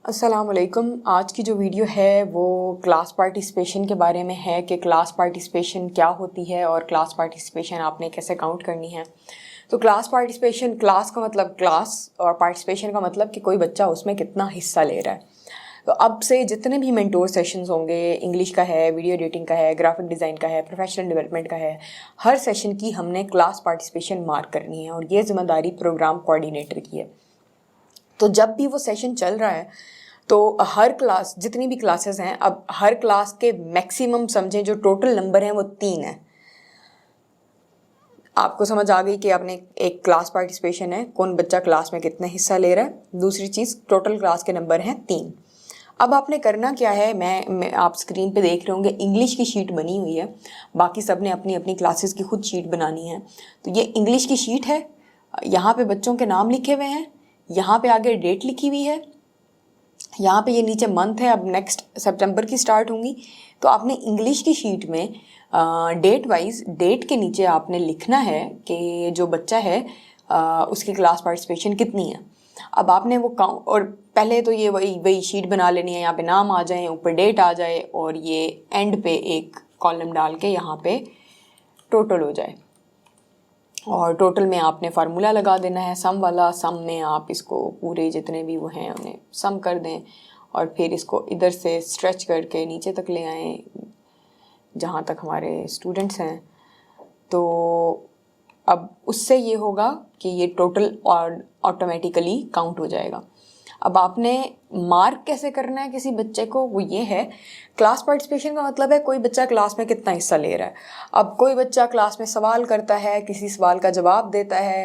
अस्सलाम वालेकुम। आज की जो वीडियो है वो क्लास पार्टिसिपेशन के बारे में है कि क्लास पार्टिसिपेशन क्या होती है और क्लास पार्टिसिपेशन आपने कैसे काउंट करनी है। तो क्लास पार्टिसिपेशन, क्लास का मतलब क्लास और पार्टिसिपेशन का मतलब कि कोई बच्चा उसमें कितना हिस्सा ले रहा है। तो अब से जितने भी मेंटोर सेशंस होंगे, इंग्लिश का है, वीडियो एडिटिंग का है, ग्राफिक डिज़ाइन का है, प्रोफेशनल डेवलपमेंट का है, हर सेशन की हमने क्लास पार्टिसिपेशन मार्क करनी है और ये जिम्मेदारी प्रोग्राम कोऑर्डिनेटर की है। तो जब भी वो सेशन चल रहा है तो हर क्लास, जितनी भी क्लासेस हैं, अब हर क्लास के मैक्सिमम समझें जो टोटल नंबर हैं वो 3 है। आपको समझ आ गई कि आपने एक क्लास पार्टिसिपेशन है, कौन बच्चा क्लास में कितना हिस्सा ले रहा है। दूसरी चीज़, टोटल क्लास के नंबर हैं 3। अब आपने करना क्या है, मैं आप स्क्रीन पे देख रहे होंगे इंग्लिश की शीट बनी हुई है। बाकी सब ने अपनी अपनी क्लासेस की खुद शीट बनानी है। तो ये इंग्लिश की शीट है, यहाँ पे बच्चों के नाम लिखे हुए हैं, यहाँ पे आगे डेट लिखी हुई है, यहाँ पे ये नीचे मंथ है। अब नेक्स्ट सितंबर की स्टार्ट होंगी। तो आपने इंग्लिश की शीट में डेट वाइज, डेट के नीचे आपने लिखना है कि जो बच्चा है उसकी क्लास पार्टिसिपेशन कितनी है। अब आपने वो काउंट, और पहले तो ये वही शीट बना लेनी है, यहाँ पे नाम आ जाए, ऊपर डेट आ जाए और ये एंड पे एक कॉलम डाल के यहाँ पे टोटल हो जाए। और टोटल में आपने फार्मूला लगा देना है, सम वाला। सम में आप इसको पूरे जितने भी वो हैं उन्हें सम कर दें और फिर इसको इधर से स्ट्रेच करके नीचे तक ले आएँ जहाँ तक हमारे स्टूडेंट्स हैं। तो अब उससे ये होगा कि ये टोटल और ऑटोमेटिकली काउंट हो जाएगा। अब आपने मार्क कैसे करना है किसी बच्चे को, वो ये है, क्लास पार्टिसिपेशन का मतलब है कोई बच्चा क्लास में कितना हिस्सा ले रहा है। अब कोई बच्चा क्लास में सवाल करता है, किसी सवाल का जवाब देता है,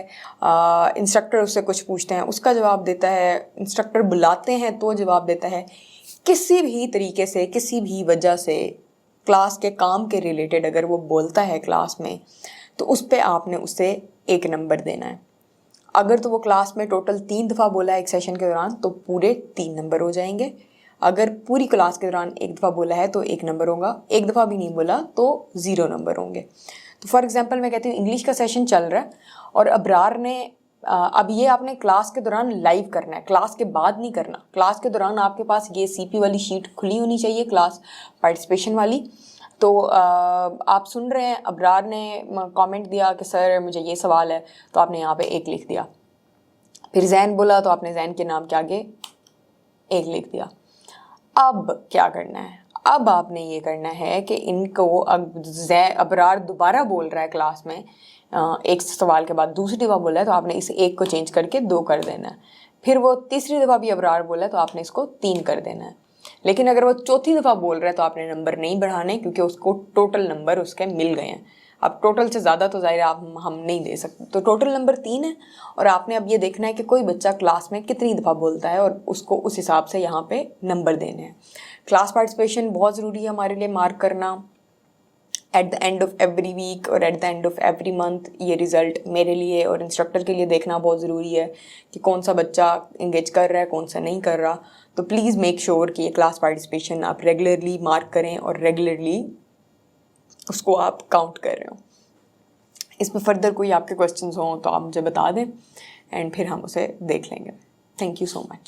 इंस्ट्रक्टर उससे कुछ पूछते हैं उसका जवाब देता है, इंस्ट्रक्टर बुलाते हैं तो जवाब देता है। किसी भी तरीके से, किसी भी वजह से क्लास के काम के रिलेटेड अगर वो बोलता है क्लास में, तो उस पर आपने उससे 1 नंबर देना है। अगर तो वो क्लास में टोटल 3 दफ़ा बोला है एक सेशन के दौरान तो पूरे 3 नंबर हो जाएंगे। अगर पूरी क्लास के दौरान 1 दफ़ा बोला है तो 1 नंबर होगा, 1 दफ़ा भी नहीं बोला तो 0 नंबर होंगे। तो फॉर एग्जांपल मैं कहती हूँ इंग्लिश का सेशन चल रहा है और अबरार ने अब ये आपने क्लास के दौरान लाइव करना है, क्लास के बाद नहीं करना। क्लास के दौरान आपके पास ये CP वाली शीट खुली होनी चाहिए, क्लास पार्टिसिपेशन वाली। तो आप सुन रहे हैं, अबरार ने कमेंट दिया कि सर मुझे ये सवाल है, तो आपने यहाँ पे 1 लिख दिया। फिर जैन बोला तो आपने जैन के नाम के आगे 1 लिख दिया। अब क्या करना है, अब आपने ये करना है कि इनको, अबरार दोबारा बोल रहा है क्लास में, एक सवाल के बाद दूसरी दफ़ा बोला है तो आपने इस 1 को चेंज करके 2 कर देना है। फिर वो तीसरी दफ़ा भी अबरार बोला है तो आपने इसको 3 कर देना है। लेकिन अगर वो चौथी दफ़ा बोल रहा है तो आपने नंबर नहीं बढ़ाने, क्योंकि उसको टोटल नंबर उसके मिल गए हैं। अब टोटल से ज़्यादा तो ज़ाहिर हम नहीं दे सकते, तो टोटल नंबर 3 है। और आपने अब ये देखना है कि कोई बच्चा क्लास में कितनी दफ़ा बोलता है और उसको उस हिसाब से यहाँ पे नंबर देने हैं। क्लास पार्टिसिपेशन बहुत ज़रूरी है हमारे लिए मार्क करना। At the end of every week और at the end of every month ये रिज़ल्ट मेरे लिए और इंस्ट्रक्टर के लिए देखना बहुत ज़रूरी है कि कौन सा बच्चा इंगेज कर रहा है, कौन सा नहीं कर रहा। तो प्लीज़ मेक श्योर कि ये क्लास पार्टिसिपेशन आप रेगुलरली मार्क करें और रेगुलरली उसको आप काउंट कर रहे हो। इसमें फर्दर कोई आपके क्वेश्चंस हों तो आप मुझे बता दें एंड फिर हम उसे देख लेंगे। Thank you so much.